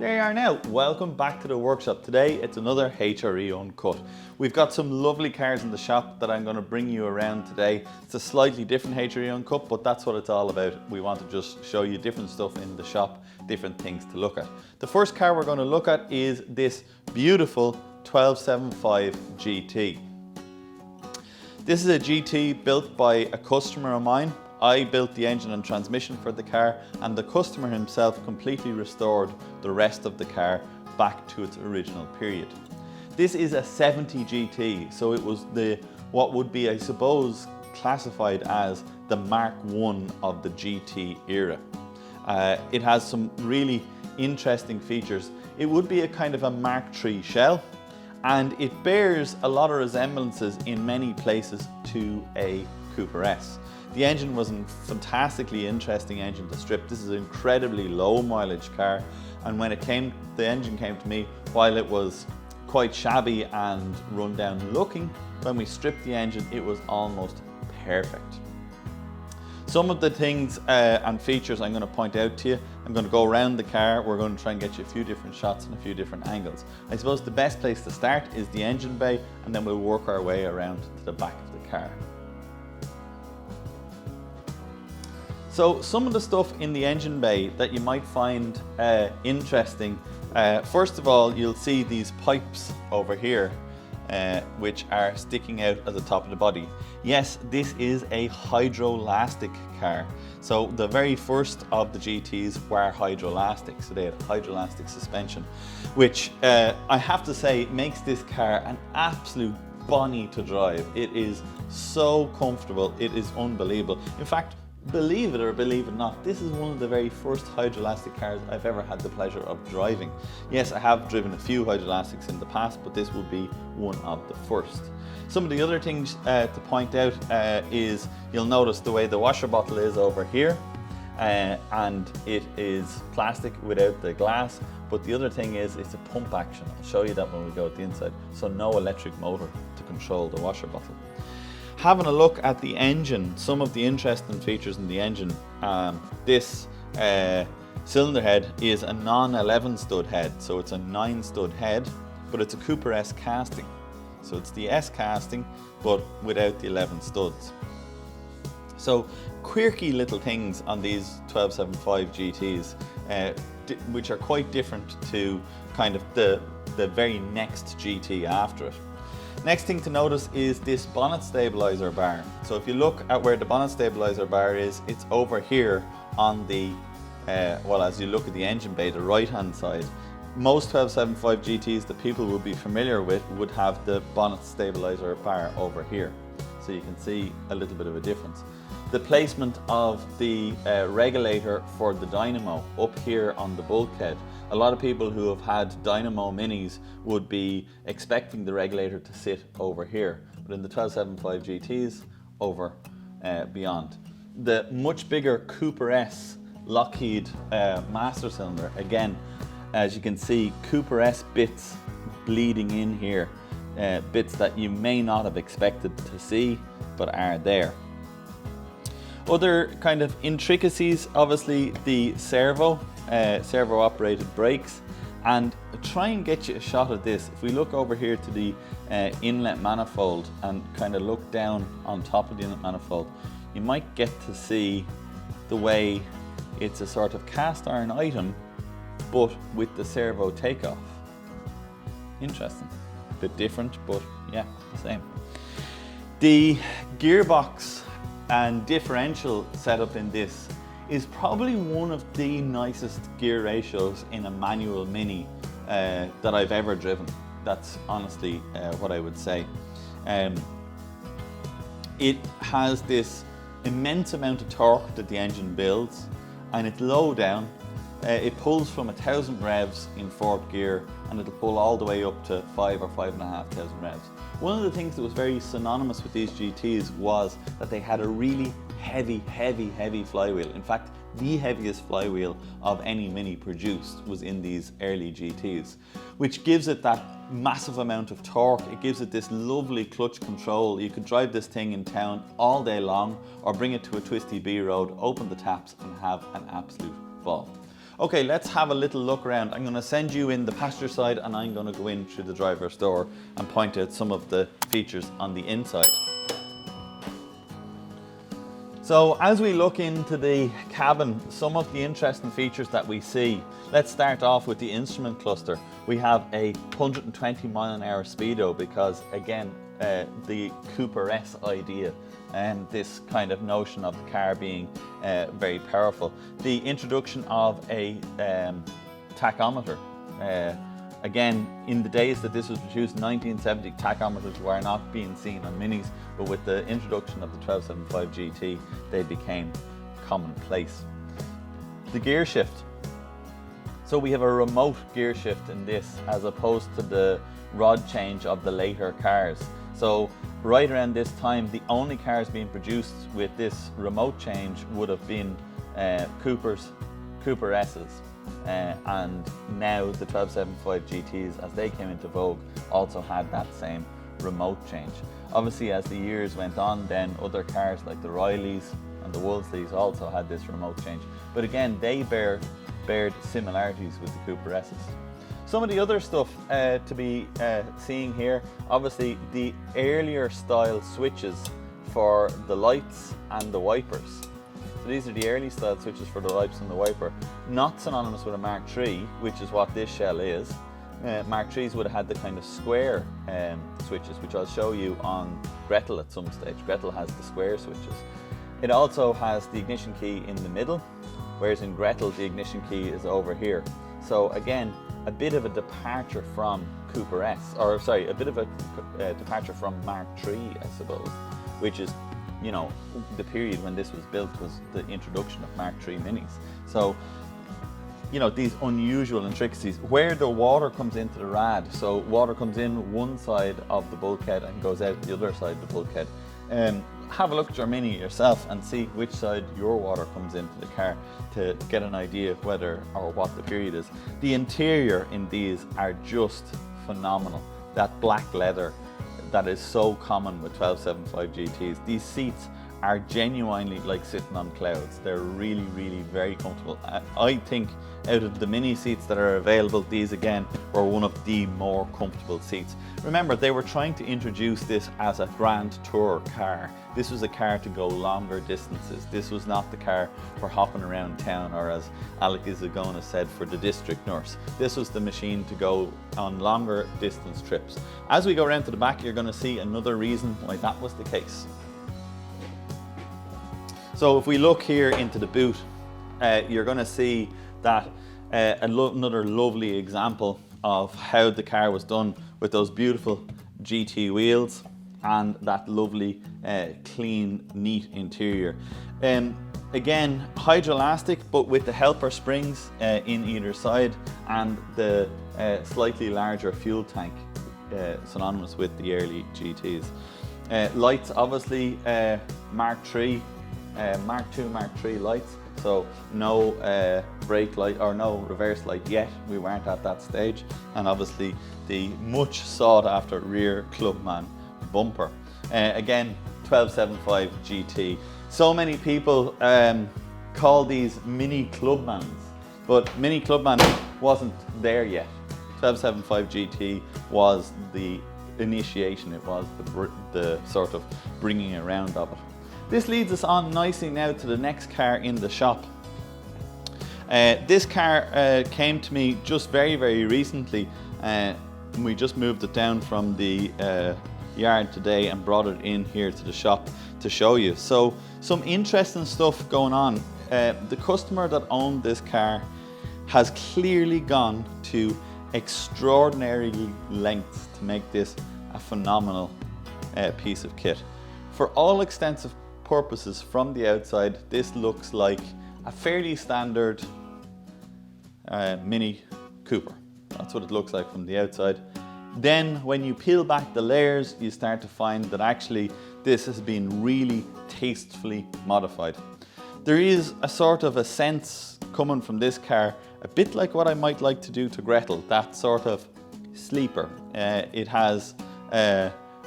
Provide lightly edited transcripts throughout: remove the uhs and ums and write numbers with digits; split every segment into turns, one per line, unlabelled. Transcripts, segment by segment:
There you are now. Welcome back to the workshop. Today it's another HRE Uncut. We've got some lovely cars in the shop that I'm going to bring you around today. It's a slightly different HRE Uncut, but that's what it's all about. We want to just show you different stuff in the shop, different things to look at. The first car we're going to look at is this beautiful 1275 GT. This is a GT built by a customer of mine. I built the engine and transmission for the car, and the customer himself completely restored the rest of the car back to its original period. This is a 70 GT, so it was what would be, I suppose, classified as the Mark I of the GT era. It has some really interesting features. It would be a kind of a Mark III shell, and it bears a lot of resemblances in many places to a Cooper S. The engine was a fantastically interesting engine to strip. This is an incredibly low mileage car, and when the engine came to me, while it was quite shabby and run down looking, when we stripped the engine, it was almost perfect. Some of the things and features I'm going to point out to you. I'm going to go around the car. We're going to try and get you a few different shots and a few different angles. I suppose the best place to start is the engine bay, and then we'll work our way around to the back of the car. So some of the stuff in the engine bay that you might find interesting, first of all, you'll see these pipes over here which are sticking out at the top of the body. Yes, this is a hydrolastic car. So the very first of the GTs were hydrolastic, so they had hydrolastic suspension, which I have to say makes this car an absolute bonny to drive. It is so comfortable, it is unbelievable. In fact, believe it or believe it not, this is one of the very first hydrolastic cars I've ever had the pleasure of driving. Yes, I have driven a few hydrolastics in the past, but this will be one of the first. Some of the other things to point out is you'll notice the way the washer bottle is over here, and it is plastic without the glass, but the other thing is it's a pump action. I'll show you that when we go at the inside, so no electric motor to control the washer bottle. Having a look at the engine, some of the interesting features in the engine, this cylinder head is a non-11 stud head, so it's a 9 stud head, but it's a Cooper S casting. So it's the S casting, but without the 11 studs. So quirky little things on these 1275 GTs, which are quite different to kind of the very next GT after it. Next thing to notice is this bonnet stabilizer bar. So if you look at where the bonnet stabilizer bar is, it's over here on the, well, as you look at the engine bay, the right hand side. Most 1275 GTs that people would be familiar with would have the bonnet stabilizer bar over here. So you can see a little bit of a difference. The placement of the regulator for the dynamo up here on the bulkhead. A lot of people who have had Dynamo Minis would be expecting the regulator to sit over here, but in the 1275 GTs, over beyond. The much bigger Cooper S Lockheed master cylinder, again, as you can see, Cooper S bits bleeding in here, bits that you may not have expected to see, but are there. Other kind of intricacies, obviously the servo operated brakes, and try and get you a shot of this. If we look over here to the inlet manifold and kind of look down on top of the inlet manifold, you might get to see the way it's a sort of cast iron item, but with the servo takeoff. Interesting, bit different, but yeah, the same. The gearbox and differential setup in this is probably one of the nicest gear ratios in a manual Mini that I've ever driven. That's honestly what I would say. It has this immense amount of torque that the engine builds, and it's low down. It pulls from 1,000 revs in fourth gear, and it'll pull all the way up to 5,000 or 5,500 revs. One of the things that was very synonymous with these GTs was that they had a really heavy flywheel. In fact, the heaviest flywheel of any Mini produced was in these early GTs, which gives it that massive amount of torque. It gives it this lovely clutch control. You could drive this thing in town all day long, or bring it to a twisty B road, open the taps and have an absolute ball. Okay, let's have a little look around. I'm going to send you in the passenger side and I'm going to go in through the driver's door and point out some of the features on the inside. So as we look into the cabin, some of the interesting features that we see. Let's start off with the instrument cluster. We have a 120 mile an hour speedo because, again, the Cooper S idea and this kind of notion of the car being very powerful. The introduction of a tachometer. Again, in the days that this was produced, 1970, tachometers were not being seen on Minis, but with the introduction of the 1275 GT, they became commonplace. The gear shift. So we have a remote gear shift in this, as opposed to the rod change of the later cars. So right around this time, the only cars being produced with this remote change would have been Cooper S's. And now the 1275 GTs, as they came into vogue, also had that same remote change. Obviously, as the years went on, then other cars like the Rileys and the Wolseleys also had this remote change. But again, they bared similarities with the Cooper S's. Some of the other stuff to be seeing here, obviously the earlier style switches for the lights and the wipers. So these are the early style switches for the lights and the wiper, not synonymous with a Mark III, which is what this shell is. Mark III's would have had the kind of square switches, which I'll show you on Gretel at some stage. Gretel has the square switches. It also has the ignition key in the middle, whereas in Gretel the ignition key is over here. So again, a bit of a departure from Cooper S, or sorry, a bit of a departure from Mark III, I suppose, which is, you know, the period when this was built was the introduction of Mark III Minis. So, you know, these unusual intricacies, where the water comes into the rad. So water comes in one side of the bulkhead and goes out the other side of the bulkhead. Have a look at your Mini yourself and see which side your water comes into the car to get an idea of whether or what the period is. The interior in these are just phenomenal. That black leather that is so common with 1275 GTs. These seats are genuinely like sitting on clouds. They're really, really very comfortable. I think out of the Mini seats that are available, these again are one of the more comfortable seats. Remember, they were trying to introduce this as a grand tour car. This was a car to go longer distances. This was not the car for hopping around town, or as Alec Isagona said, for the district nurse. This was the machine to go on longer distance trips. As we go around to the back, you're going to see another reason why that was the case. So if we look here into the boot, you're going to see that another lovely example of how the car was done with those beautiful GT wheels and that lovely clean, neat interior. Again, hydroelastic, but with the helper springs in either side and the slightly larger fuel tank, synonymous with the early GTs. Lights, obviously, Mark III, Mark II, Mark III lights. So no brake light or no reverse light yet. We weren't at that stage. And obviously the much sought after rear Clubman bumper. Again, 1275 GT. So many people call these Mini Clubmans, but Mini Clubman wasn't there yet. 1275 GT was the initiation. It was the sort of bringing around of it. This leads us on nicely now to the next car in the shop. This car came to me just very, very recently. We just moved it down from the yard today and brought it in here to the shop to show you. So some interesting stuff going on. The customer that owned this car has clearly gone to extraordinary lengths to make this a phenomenal piece of kit. For all extensive purposes from the outside, this looks like a fairly standard Mini Cooper. That's what it looks like from the outside. Then when you peel back the layers, you start to find that actually this has been really tastefully modified. There is a sort of a sense coming from this car, a bit like what I might like to do to Gretel, that sort of sleeper. It has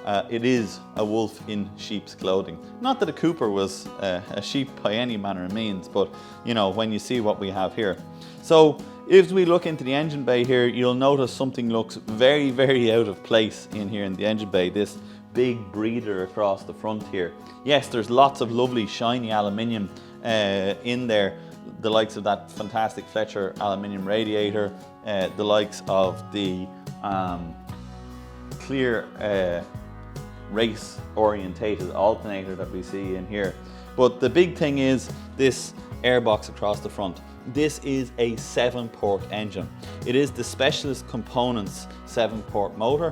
it is a wolf in sheep's clothing. Not that a Cooper was a sheep by any manner of means, but you know, when you see what we have here. So if we look into the engine bay here, you'll notice something looks very, very out of place in here in the engine bay. This big breather across the front here. Yes, there's lots of lovely shiny aluminium in there, the likes of that fantastic Fletcher aluminium radiator, the likes of the clear race orientated alternator that we see in here. But the big thing is this airbox across the front. This is a 7-port engine. It is the Specialist Components 7-port motor,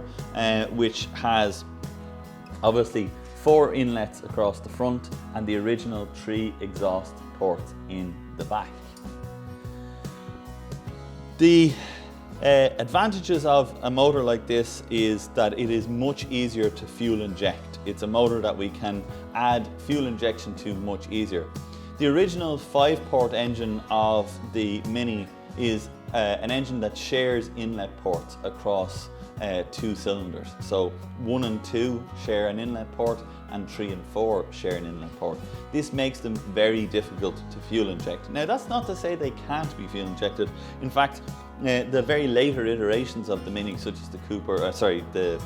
which has obviously 4 inlets across the front and the original 3 exhaust ports in the back. The advantages of a motor like this is that it is much easier to fuel inject. It's a motor that we can add fuel injection to much easier. The original 5-port engine of the Mini is an engine that shares inlet ports across 2 cylinders. So 1 and 2 share an inlet port and 3 and 4 share an inlet port. This makes them very difficult to fuel inject. Now that's not to say they can't be fuel injected. In fact, the very later iterations of the Mini, such as the the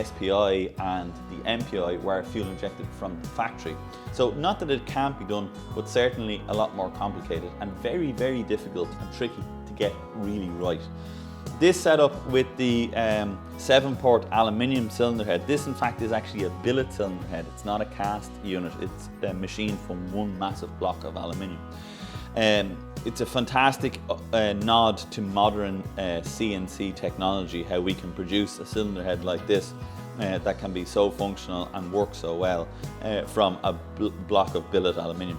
SPI and the MPI, were fuel injected from the factory. So not that it can't be done, but certainly a lot more complicated and very, very difficult and tricky to get really right. This setup with the 7-port aluminium cylinder head, this in fact is actually a billet cylinder head. It's not a cast unit, it's machined from one massive block of aluminium. It's a fantastic nod to modern CNC technology, how we can produce a cylinder head like this that can be so functional and work so well from a block of billet aluminium.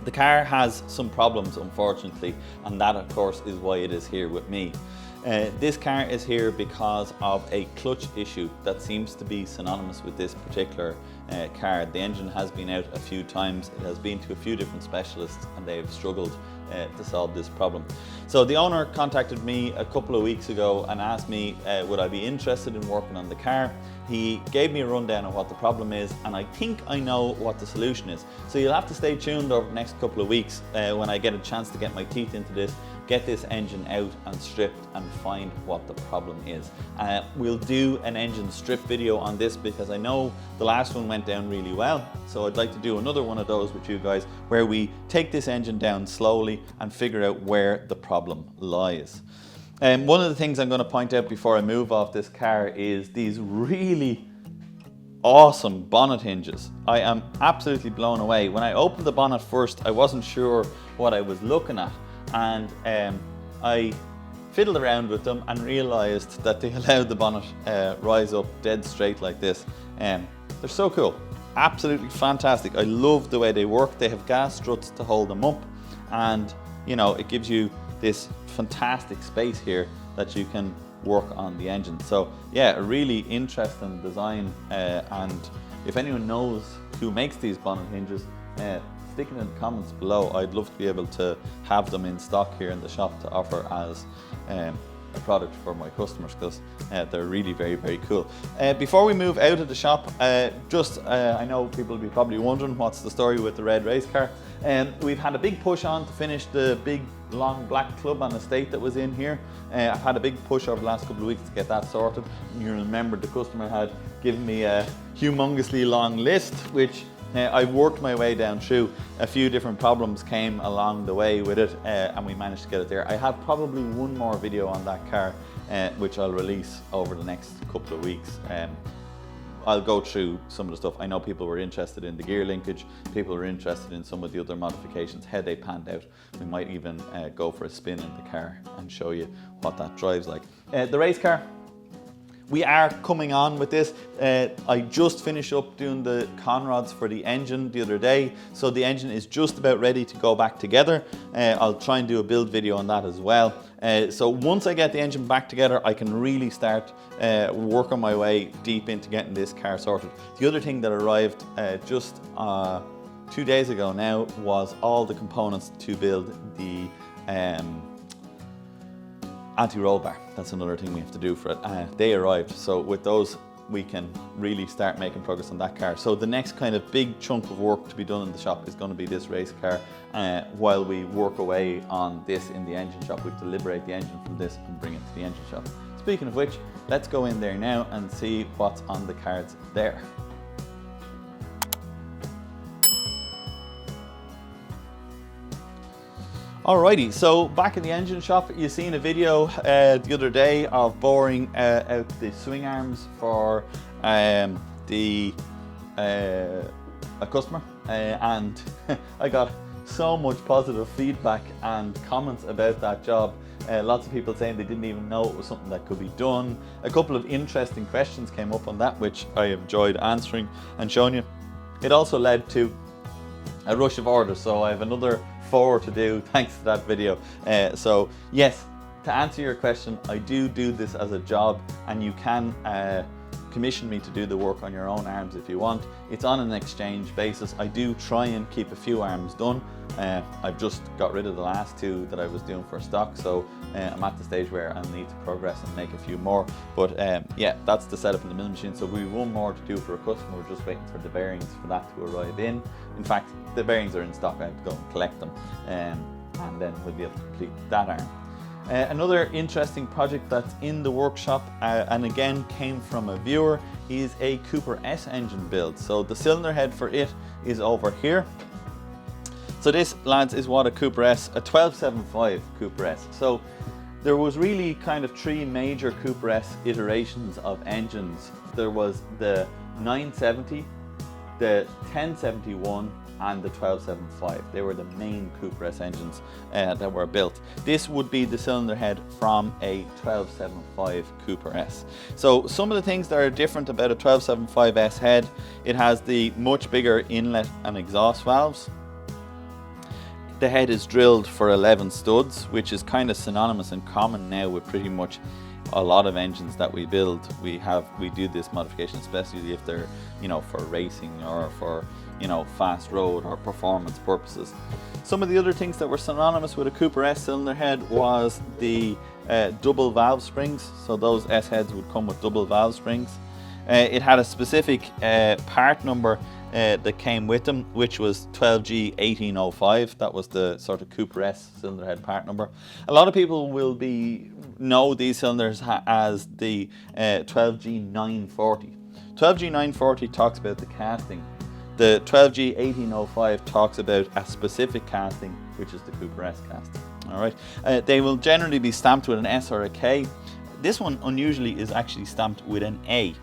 The car has some problems, unfortunately, and that of course is why it is here with me. This car is here because of a clutch issue that seems to be synonymous with this particular car. The engine has been out a few times, it has been to a few different specialists and they've struggled to solve this problem. So the owner contacted me a couple of weeks ago and asked me would I be interested in working on the car. He gave me a rundown of what the problem is and I think I know what the solution is. So you'll have to stay tuned over the next couple of weeks when I get a chance to get my teeth into this, get this engine out and stripped and find what the problem is. We'll do an engine strip video on this because I know the last one went down really well. So I'd like to do another one of those with you guys where we take this engine down slowly and figure out where the problem lies. One of the things I'm going to point out before I move off this car is these really awesome bonnet hinges. I am absolutely blown away. When I opened the bonnet first, I wasn't sure what I was looking at, and I fiddled around with them and realized that they allowed the bonnet rise up dead straight like this. They're so cool, absolutely fantastic. I love the way they work. They have gas struts to hold them up, and you know, it gives you this fantastic space here that you can work on the engine. So yeah, a really interesting design, and if anyone knows who makes these bonnet hinges, stick it in the comments below. I'd love to be able to have them in stock here in the shop to offer as a product for my customers, because they're really very, very cool. Before we move out of the shop, I know people will be probably wondering what's the story with the red race car. We've had a big push on to finish the big long black club on estate that was in here. I've had a big push over the last couple of weeks to get that sorted. You remember the customer had given me a humongously long list, which I worked my way down through. A few different problems came along the way with it, and we managed to get it there. I have probably one more video on that car, which I'll release over the next couple of weeks. I'll go through some of the stuff. I know people were interested in the gear linkage, people were interested in some of the other modifications, how they panned out. We might even go for a spin in the car and show you what that drives like. The race car, we are coming on with this. I just finished up doing the conrods for the engine the other day, so the engine is just about ready to go back together. I'll try and do a build video on that as well. So once I get the engine back together, I can really start working my way deep into getting this car sorted. The other thing that arrived just 2 days ago now was all the components to build the anti-roll bar. That's another thing we have to do for it. They arrived, so with those we can really start making progress on that car. So the next kind of big chunk of work to be done in the shop is going to be this race car. While we work away on this in the engine shop, we have to liberate the engine from this and bring it to the engine shop. Speaking of which, let's go in there now and see what's on the cards there. Alrighty, so back in the engine shop, you seen a video the other day of boring out the swing arms for a customer, and I got so much positive feedback and comments about that job. Lots of people saying they didn't even know it was something that could be done. A couple of interesting questions came up on that, which I enjoyed answering and showing you. It also led to a rush of orders, so I have another 4 to do thanks to that video. So yes, to answer your question, I do this as a job, and you can commission me to do the work on your own arms if you want. It's on an exchange basis. I do try and keep a few arms done. I've just got rid of the last 2 that I was doing for stock, so I'm at the stage where I need to progress and make a few more. But yeah, that's the setup in the milling machine. So we've one more to do for a customer. We're just waiting for the bearings for that to arrive in. In fact, the bearings are in stock. I have to go and collect them, and then we'll be able to complete that arm. Another interesting project that's in the workshop, and again came from a viewer, is a Cooper S engine build. So the cylinder head for it is over here. So this, lads, is what a Cooper S, a 1275 Cooper S. So there was really kind of 3 major Cooper S iterations of engines. There was the 970, the 1071, and the 1275. They were the main Cooper S engines that were built. This would be the cylinder head from a 1275 Cooper S. So some of the things that are different about a 1275 S head: it has the much bigger inlet and exhaust valves. The head is drilled for 11 studs, which is kind of synonymous and common now with pretty much a lot of engines that we build. We do this modification, especially if they're, you know, for racing or for, you know, fast road or performance purposes. Some of the other things that were synonymous with a Cooper S cylinder head was the double valve springs. So those S heads would come with double valve springs. It had a specific part number that came with them, which was 12G 1805. That was the sort of Cooper S cylinder head part number. A lot of people will know these cylinders as the 12G 940. 12G 940 talks about the casting. The 12G 1805 talks about a specific casting, which is the Cooper S casting. All right. They will generally be stamped with an S or a K. This one unusually is actually stamped with an A.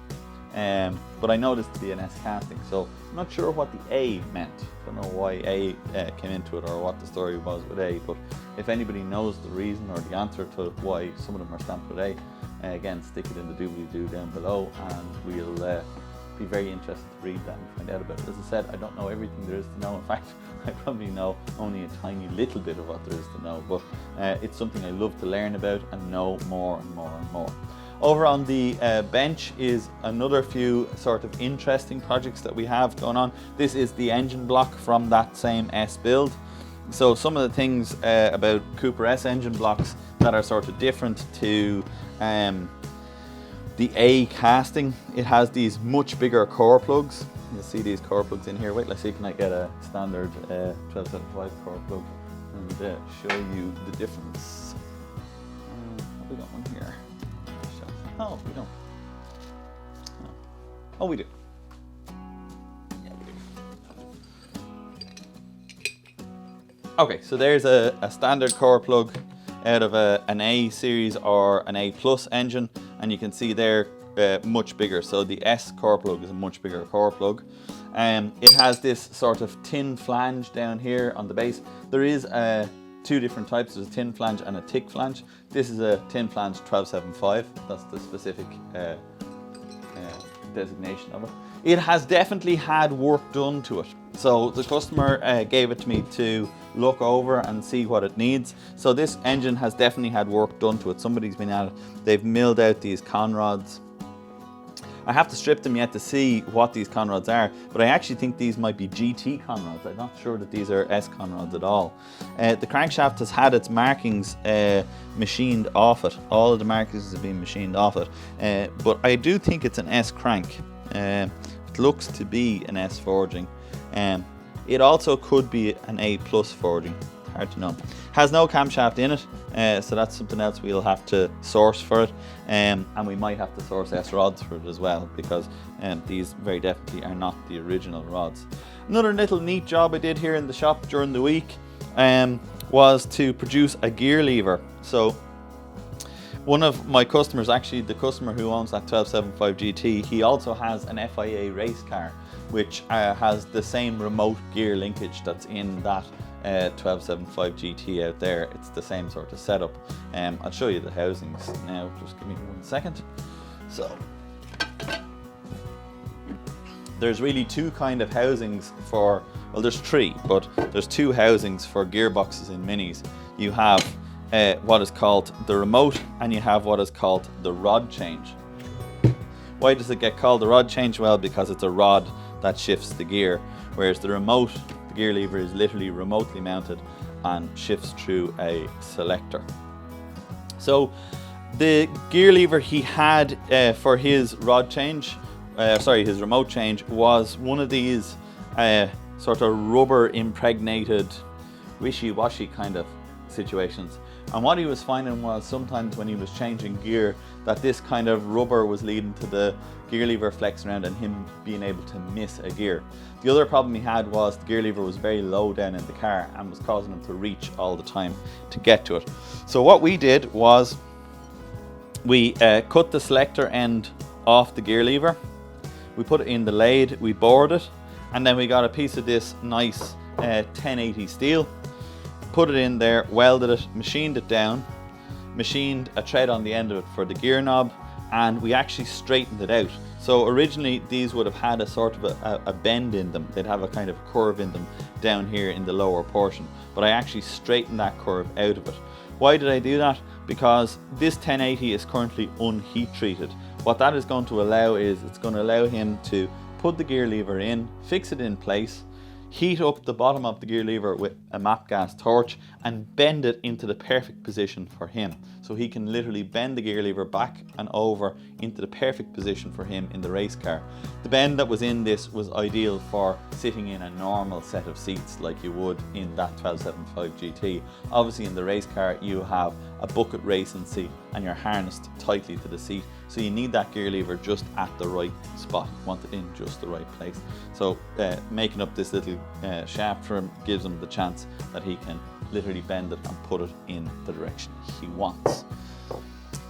But I know this to be an S casting, so I'm not sure what the A meant. Don't know why A came into it or what the story was with A, but if anybody knows the reason or the answer to why some of them are stamped with A, again, stick it in the doobly-doo down below, and we'll be very interested to read that and find out about it. As I said, I don't know everything there is to know. In fact, I probably know only a tiny little bit of what there is to know, but it's something I love to learn about and know more and more and more. Over on the bench is another few sort of interesting projects that we have going on. This is the engine block from that same S build. So some of the things about Cooper S engine blocks that are sort of different to the A casting: it has these much bigger core plugs. You'll see these core plugs in here. Wait, let's see, can I get a standard 1275 core plug and show you the difference. Have we got one here? Oh, we don't. No. Oh, we do. Yeah, we do. Okay, so there's a standard core plug out of an A series or an A plus engine, and you can see they're much bigger. So the S core plug is a much bigger core plug. It has this sort of tin flange down here on the base. There is two different types. There's a tin flange and a thick flange. This is a tin flange 1275. That's the specific designation of it. It has definitely had work done to it. So the customer gave it to me to look over and see what it needs. So this engine has definitely had work done to it. Somebody's been at it. They've milled out these con rods. I have to strip them yet to see what these conrods are, but I actually think these might be GT conrods. I'm not sure that these are S conrods at all. The crankshaft has had its markings machined off it. All of the markings have been machined off it, but I do think it's an S crank. It looks to be an S forging. It also could be an A plus forging. Hard to know. Has no camshaft in it, so that's something else we'll have to source for it, and we might have to source S rods for it as well, because these very definitely are not the original rods. Another little neat job I did here in the shop during the week was to produce a gear lever. So one of my customers, actually the customer who owns that 1275 GT, he also has an FIA race car which has the same remote gear linkage that's in that 1275 GT out there. It's the same sort of setup. I'll show you the housings now, just give me 1 second. So there's really two kind of housings for, well there's three, but there's two housings for gearboxes in minis. You have what is called the remote, and you have what is called the rod change. Why does it get called the rod change? Well, because it's a rod that shifts the gear, whereas the remote, the gear lever, is literally remotely mounted and shifts through a selector. So the gear lever he had for his rod change, his remote change, was one of these sort of rubber impregnated wishy-washy kind of situations. And what he was finding was sometimes when he was changing gear, that this kind of rubber was leading to the gear lever flexing around and him being able to miss a gear. The other problem he had was the gear lever was very low down in the car and was causing him to reach all the time to get to it. So what we did was we cut the selector end off the gear lever, we put it in the lathe, we bored it, and then we got a piece of this nice 1080 steel, put it in there, welded it, machined it down, machined a thread on the end of it for the gear knob, and we actually straightened it out. So originally these would have had a sort of a bend in them. They'd have a kind of curve in them down here in the lower portion, but I actually straightened that curve out of it. Why did I do that? Because this 1080 is currently unheat treated. What that is going to allow is it's going to allow him to put the gear lever in, fix it in place, heat up the bottom of the gear lever with a MAP gas torch and bend it into the perfect position for him. So he can literally bend the gear lever back and over into the perfect position for him in the race car. The bend that was in this was ideal for sitting in a normal set of seats like you would in that 1275 GT. Obviously in the race car you have a bucket racing seat and you're harnessed tightly to the seat. So you need that gear lever just at the right spot. You want it in just the right place. So making up this little shaft for him gives him the chance that he can literally bend it and put it in the direction he wants.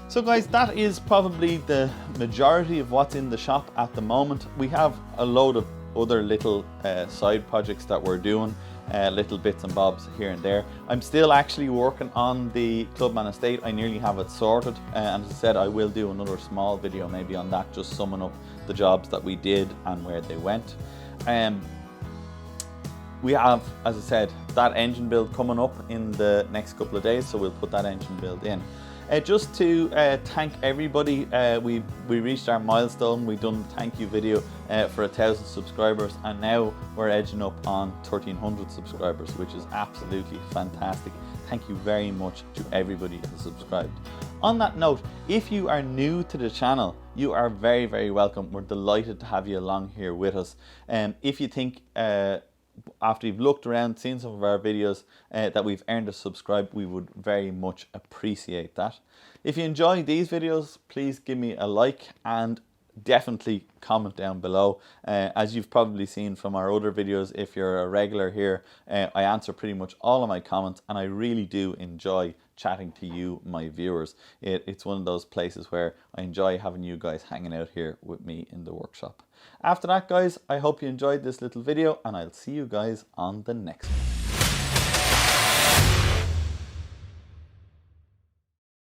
So guys, that is probably the majority of what's in the shop at the moment. We have a load of other little side projects that we're doing, little bits and bobs here and there. I'm still actually working on the Clubman estate. I nearly have it sorted, and as I said, I will do another small video maybe on that, just summing up the jobs that we did and where they went. We have, as I said, that engine build coming up in the next couple of days, so we'll put that engine build in. Just to thank everybody, we reached our milestone. We've done the thank you video for 1,000 subscribers, and now we're edging up on 1,300 subscribers, which is absolutely fantastic. Thank you very much to everybody who subscribed. On that note, if you are new to the channel, you are very, very welcome. We're delighted to have you along here with us. If you think after you've looked around, seen some of our videos, that we've earned a subscribe, we would very much appreciate that. If you enjoy these videos, please give me a like and definitely comment down below. As you've probably seen from our other videos, if you're a regular here, I answer pretty much all of my comments, and I really do enjoy chatting to you, my viewers. It's one of those places where I enjoy having you guys hanging out here with me in the workshop. After that, guys, I hope you enjoyed this little video, and I'll see you guys on the next one.